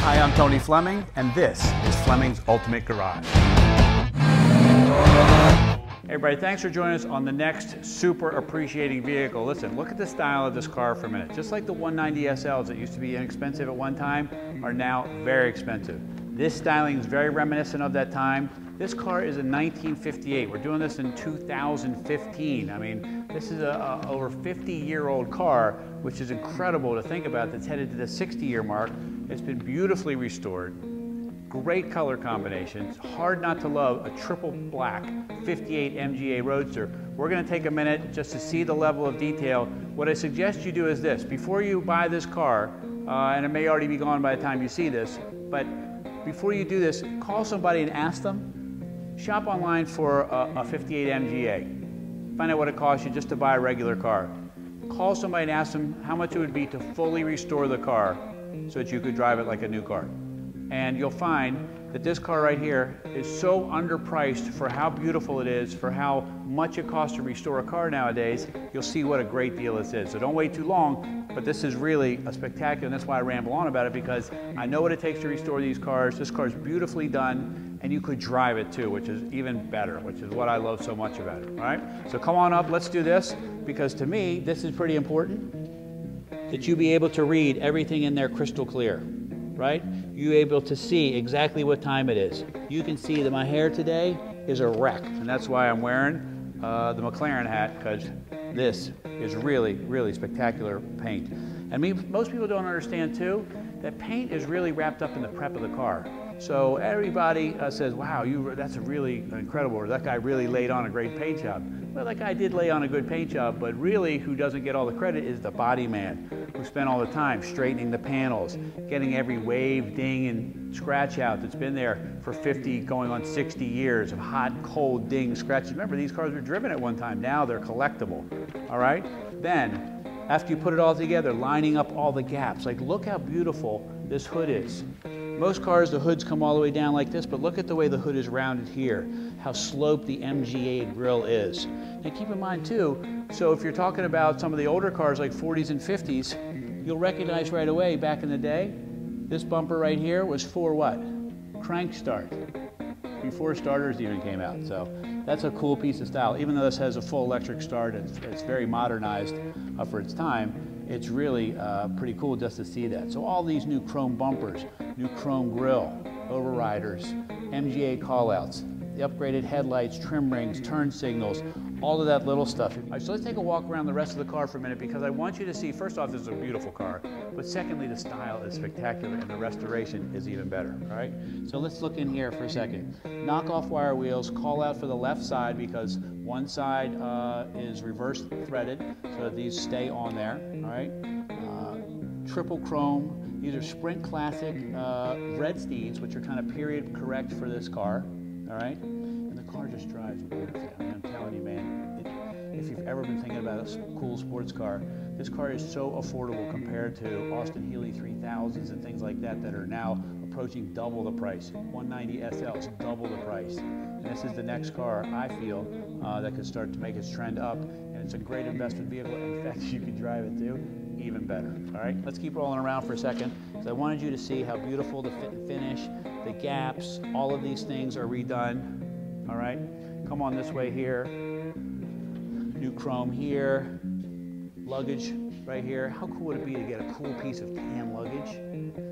Hi, I'm Tony Fleming, and this is Fleming's Ultimate Garage. Hey everybody, thanks for joining us on the next super appreciating vehicle. Listen, look at the style of this car for a minute. Just like the 190 SLs that used to be inexpensive at one time are now very expensive. This styling is very reminiscent of that time. This car is a 1958. We're doing this in 2015. I mean, this is a over 50-year-old car, which is incredible to think about. That's headed to the 60-year mark. It's been beautifully restored. Great color combinations. Hard not to love a triple black 58 MGA Roadster. We're going to take a minute just to see the level of detail. What I suggest you do is this. Before you buy this car, and it may already be gone by the time you see this, but before you do this, call somebody and ask them. Shop online for a 58 MGA. Find out what it costs you just to buy a regular car. Call somebody and ask them how much it would be to fully restore the car so that you could drive it like a new car. And you'll find that this car right here is so underpriced for how beautiful it is, for how much it costs to restore a car nowadays. You'll see what a great deal this is. So don't wait too long, but this is really a spectacular, and that's why I ramble on about it, because I know what it takes to restore these cars. This car is beautifully done, and you could drive it too, which is even better, which is what I love so much about it, all right? So come on up, let's do this, because to me, this is pretty important, that you be able to read everything in there crystal clear, right? You able to see exactly what time it is. You can see that my hair today is a wreck, and that's why I'm wearing the McLaren hat, because this is really, really spectacular paint. And most people don't understand too, that paint is really wrapped up in the prep of the car. So everybody says, wow, that's a really incredible, or that guy really laid on a great paint job. Well, that guy did lay on a good paint job, but really who doesn't get all the credit is the body man, who spent all the time straightening the panels, getting every wave, ding, and scratch out that's been there for 50, going on 60 years of hot, cold, ding, scratches. Remember, these cars were driven at one time. Now they're collectible, all right? Then, after you put it all together, lining up all the gaps, like look how beautiful this hood is. Most cars, the hoods come all the way down like this, but look at the way the hood is rounded here, how sloped the MGA grille is. And keep in mind too, so if you're talking about some of the older cars like 40s and 50s, you'll recognize right away back in the day, this bumper right here was for what? Crank start, before starters even came out. So that's a cool piece of style. Even though this has a full electric start, it's very modernized for its time. It's really pretty cool just to see that. So all these new chrome bumpers, new chrome grille, overriders, MGA callouts, the upgraded headlights, trim rings, turn signals, all of that little stuff. All right, so let's take a walk around the rest of the car for a minute, because I want you to see, first off, this is a beautiful car, but secondly, the style is spectacular and the restoration is even better, all right? So let's look in here for a second. Knock off wire wheels, call out for the left side, because one side is reverse threaded, so that these stay on there, all right? Triple chrome. These are Sprint Classic Vredesteins, which are kind of period correct for this car, all right? And the car just drives beautifully. I mean, I'm telling you, man, if you've ever been thinking about a cool sports car, this car is so affordable compared to Austin Healey 3000s and things like that that are now approaching double the price. 190 SLs, double the price. And this is the next car, I feel, that could start to make its trend up. And it's a great investment vehicle. In fact, you could drive it too, even better. All right, let's keep rolling around for a second, because I wanted you to see how beautiful the fit and finish, the gaps, all of these things are redone. All right, come on this way here. New chrome here, luggage right here. How cool would it be to get a cool piece of tan luggage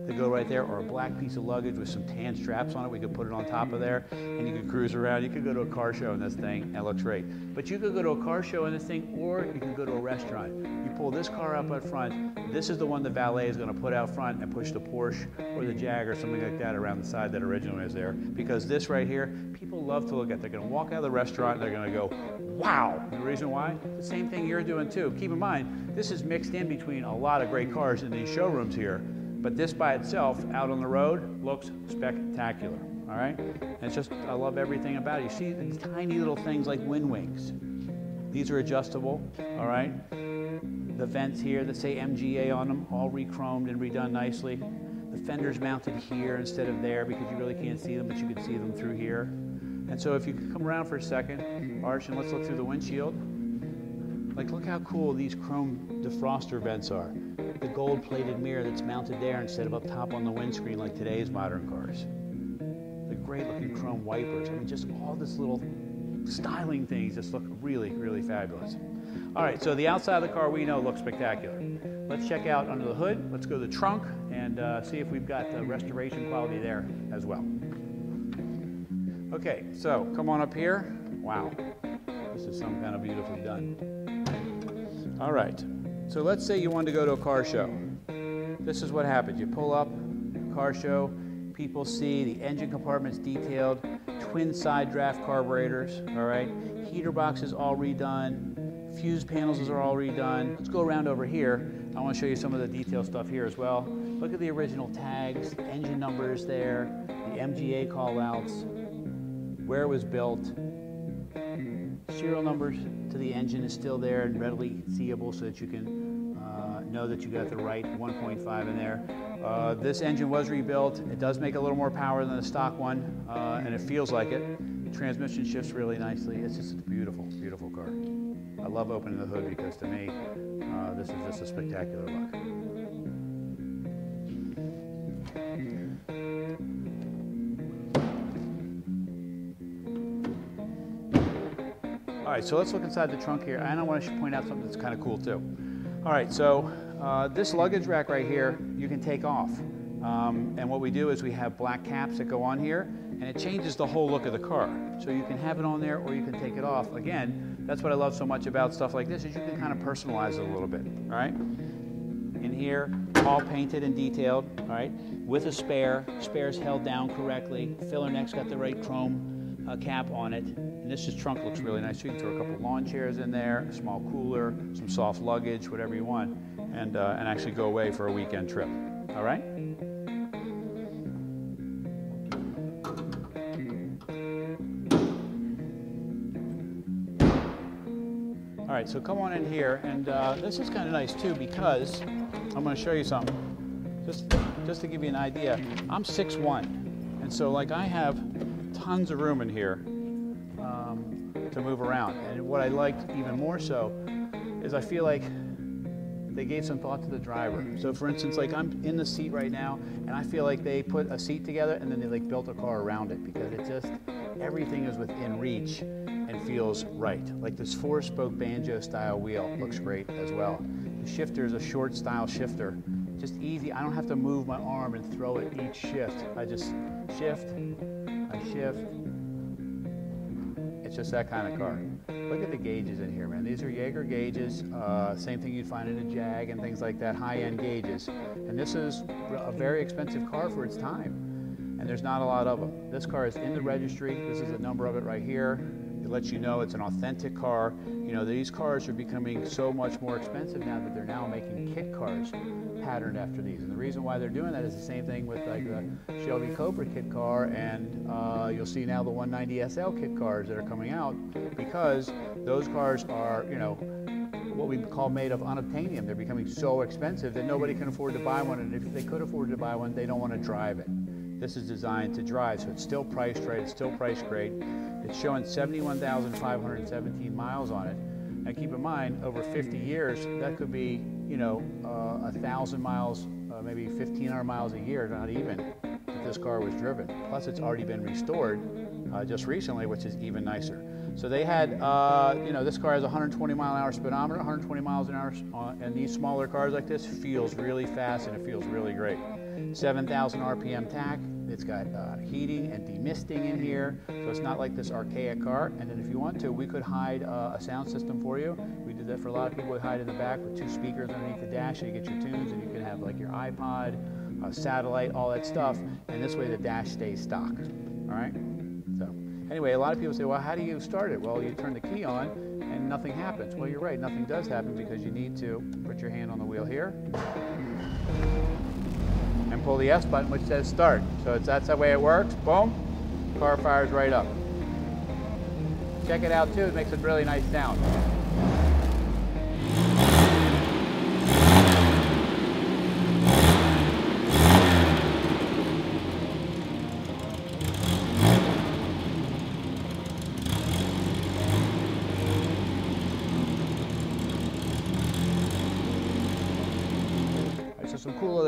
to go right there, or a black piece of luggage with some tan straps on it? We could put it on top of there, and you could cruise around. You could go to a car show in this thing, and it looks great. But you could go to a car show in this thing, or you could go to a restaurant. You pull this car up out front. This is the one the valet is going to put out front and push the Porsche or the Jaeger, something like that, around the side that originally was there. Because this right here, people love to look at. They're going to walk out of the restaurant, and they're going to go, wow. And the reason why? The same thing you're doing too. Keep in mind, this is mixed in between a lot of great cars in these showrooms here. But this by itself, out on the road, looks spectacular, all right? And it's just, I love everything about it. You see these tiny little things like wind wings. These are adjustable, all right? The vents here that say MGA on them, all re-chromed and redone nicely. The fender's mounted here instead of there, because you really can't see them, but you can see them through here. And so if you could come around for a second, Arch, and let's look through the windshield. Like, look how cool these chrome defroster vents are. the gold-plated mirror that's mounted there instead of up top on the windscreen like today's modern cars. The great-looking chrome wipers. I mean, just all this little styling things just look really, really fabulous. All right, so the outside of the car we know looks spectacular. Let's check out under the hood. Let's go to the trunk and see if we've got the restoration quality there as well. Okay, so come on up here. Wow, this is some kind of beautifully done. All right, so let's say you wanted to go to a car show. This is what happens. You pull up, car show, people see the engine compartments detailed, twin side draft carburetors, all right? Heater boxes all redone, fuse panels are all redone. Let's go around over here. I want to show you some of the detail stuff here as well. Look at the original tags, engine numbers there, the MGA callouts, where it was built. Serial numbers to the engine is still there and readily seeable so that you can know that you got the right 1.5 in there. This engine was rebuilt. It does make a little more power than the stock one, and it feels like it. The transmission shifts really nicely. It's just a beautiful, beautiful car. I love opening the hood because to me, this is just a spectacular look. All right, so let's look inside the trunk here. And I want to point out something that's kind of cool too. All right, so this luggage rack right here, you can take off. And what we do is we have black caps that go on here, and it changes the whole look of the car. So you can have it on there or you can take it off. Again, that's what I love so much about stuff like this, is you can kind of personalize it a little bit, all right? In here, all painted and detailed, all right? With a spare, spare's held down correctly. Filler neck's got the right chrome cap on it. And this trunk looks really nice. You can throw a couple lawn chairs in there, a small cooler, some soft luggage, whatever you want, and actually go away for a weekend trip, all right? All right, so come on in here, and this is kind of nice too because I'm going to show you something. Just to give you an idea, I'm 6'1", and so like I have tons of room in here to move around. And what I liked even more so is I feel like they gave some thought to the driver. So for instance, like I'm in the seat right now, and I feel like they put a seat together and then they like built a car around it because it just, everything is within reach and feels right. Like this 4-spoke banjo style wheel looks great as well. The shifter is a short style shifter. Just easy, I don't have to move my arm and throw it each shift. I just shift, I shift. It's just that kind of car. Look at the gauges in here, man. These are Jaeger gauges, same thing you'd find in a Jag and things like that, high-end gauges. And this is a very expensive car for its time, and there's not a lot of them. This car is in the registry. This is the number of it right here. It lets you know it's an authentic car. You know, these cars are becoming so much more expensive now that they're now making kit cars patterned after these. And the reason why they're doing that is the same thing with like the Shelby Cobra kit car, and you'll see now the 190 SL kit cars that are coming out, because those cars are, you know, what we call made of unobtainium. They're becoming so expensive that nobody can afford to buy one, and if they could afford to buy one, they don't want to drive it. This is designed to drive, so it's still priced right, it's still priced great. It's showing 71,517 miles on it. Now keep in mind, over 50 years, that could be, you know, 1,000 miles, maybe 1,500 miles a year, not even, if this car was driven. Plus it's already been restored just recently, which is even nicer. So they had, you know, this car has 120 mile an hour speedometer, 120 miles an hour, and these smaller cars like this feels really fast and it feels really great. 7,000 RPM tach. It's got heating and demisting in here, so it's not like this archaic car. And then if you want to, we could hide a sound system for you. We did that for a lot of people. We hide in the back with 2 speakers underneath the dash, so you get your tunes, and you can have like your iPod, satellite, all that stuff. And this way the dash stays stock, all right? So anyway, a lot of people say, well, how do you start it? Well, you turn the key on and nothing happens. Well, you're right, nothing does happen because you need to put your hand on the wheel here and pull the S button, which says start. So that's the way it works. Boom, car fires right up. Check it out too, it makes a really nice sound.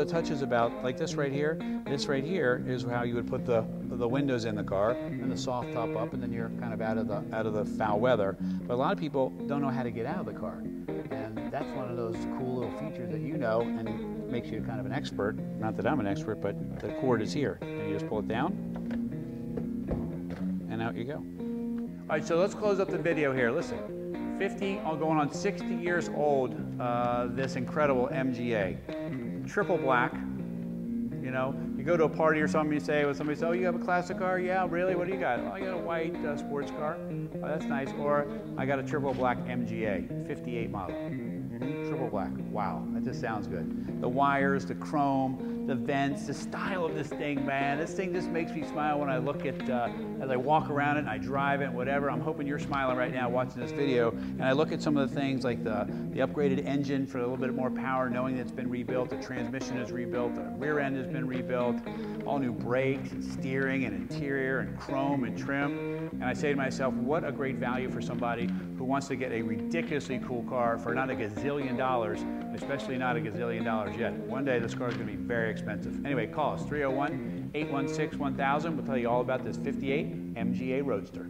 touches about, like this right here is how you would put the windows in the car and the soft top up, and then you're kind of out of the foul weather. But a lot of people don't know how to get out of the car. And that's one of those cool little features that you know and makes you kind of an expert. Not that I'm an expert, but the cord is here. And you just pull it down, and out you go. All right, so let's close up the video here. Listen, 50, going on 60 years old, this incredible MGA. Triple black. You know, you go to a party or something, you say, when somebody says, oh, you have a classic car? Yeah, really? What do you got? Oh, I got a white sports car. Oh, that's nice. Or I got a triple black MGA, 58 model. Triple black. Wow, that just sounds good. The wires, the chrome, the vents, the style of this thing, man. This thing just makes me smile when I look at, as I walk around it and I drive it, whatever. I'm hoping you're smiling right now watching this video. And I look at some of the things like the upgraded engine for a little bit more power, knowing that it's been rebuilt, the transmission is rebuilt, the rear end has been rebuilt, all new brakes, and steering, and interior, and chrome, and trim. And I say to myself, what a great value for somebody who wants to get a ridiculously cool car for not a gazillion dollars, especially not a gazillion dollars yet. One day this car is going to be very expensive. Anyway, call us, 301-816-1000. We'll tell you all about this 58 MGA Roadster.